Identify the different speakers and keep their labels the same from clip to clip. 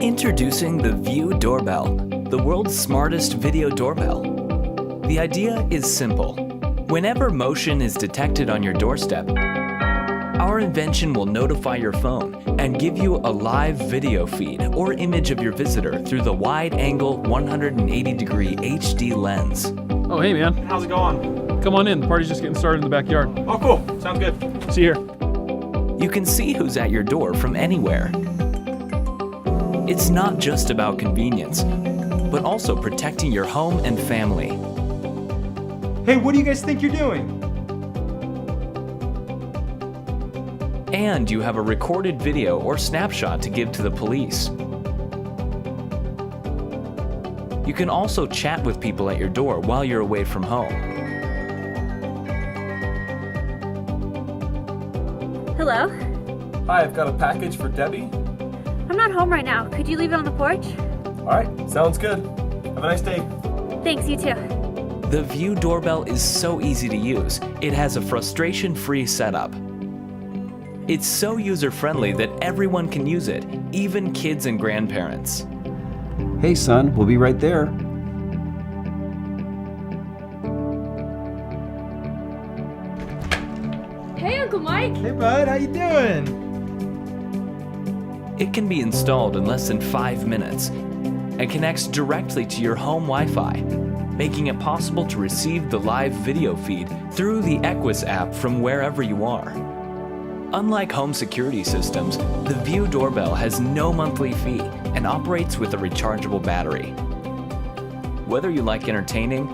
Speaker 1: Introducing the Veiu Doorbell, the world's smartest video doorbell. The idea is simple. Whenever motion is detected on your doorstep, our invention will notify your phone and give you a live video feed or image of your visitor through the wide-angle 180-degree HD lens.
Speaker 2: Oh, hey, man.
Speaker 3: How's it going?
Speaker 2: Come on in. The party's just getting started in the backyard.
Speaker 3: Oh, cool. Sounds good.
Speaker 2: See you here.
Speaker 1: You can see who's at your door from anywhere. It's not just about convenience, but also protecting your home and family.
Speaker 3: Hey, what do you guys think you're doing?
Speaker 1: And you have a recorded video or snapshot to give to the police. You can also chat with people at your door while you're away from home.
Speaker 4: Hello?
Speaker 5: Hi, I've got a package for Debbie.
Speaker 4: I'm not home right now. Could you leave it on the porch?
Speaker 5: All right, sounds good. Have a nice day.
Speaker 4: Thanks, you too.
Speaker 1: The Veiu Doorbell is so easy to use. It has a frustration-free setup. It's so user-friendly that everyone can use it, even kids and grandparents.
Speaker 6: Hey son, we'll be right there.
Speaker 4: Hey, Uncle Mike.
Speaker 3: Hey, bud. How you doing?
Speaker 1: It can be installed in less than 5 minutes and connects directly to your home Wi-Fi, making it possible to receive the live video feed through the Equus app from wherever you are. Unlike home security systems, the Veiu Doorbell has no monthly fee and operates with a rechargeable battery. Whether you like entertaining,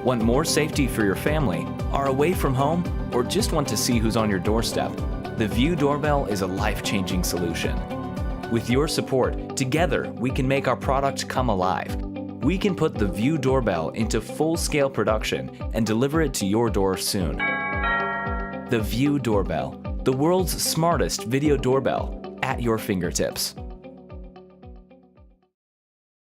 Speaker 1: want more safety for your family, are away from home, or just want to see who's on your doorstep, the Veiu Doorbell is a life-changing solution. With your support, together we can make our product come alive. We can put the Veiu Doorbell into full-scale production and deliver it to your door soon. The Veiu Doorbell, the world's smartest video doorbell, at your fingertips.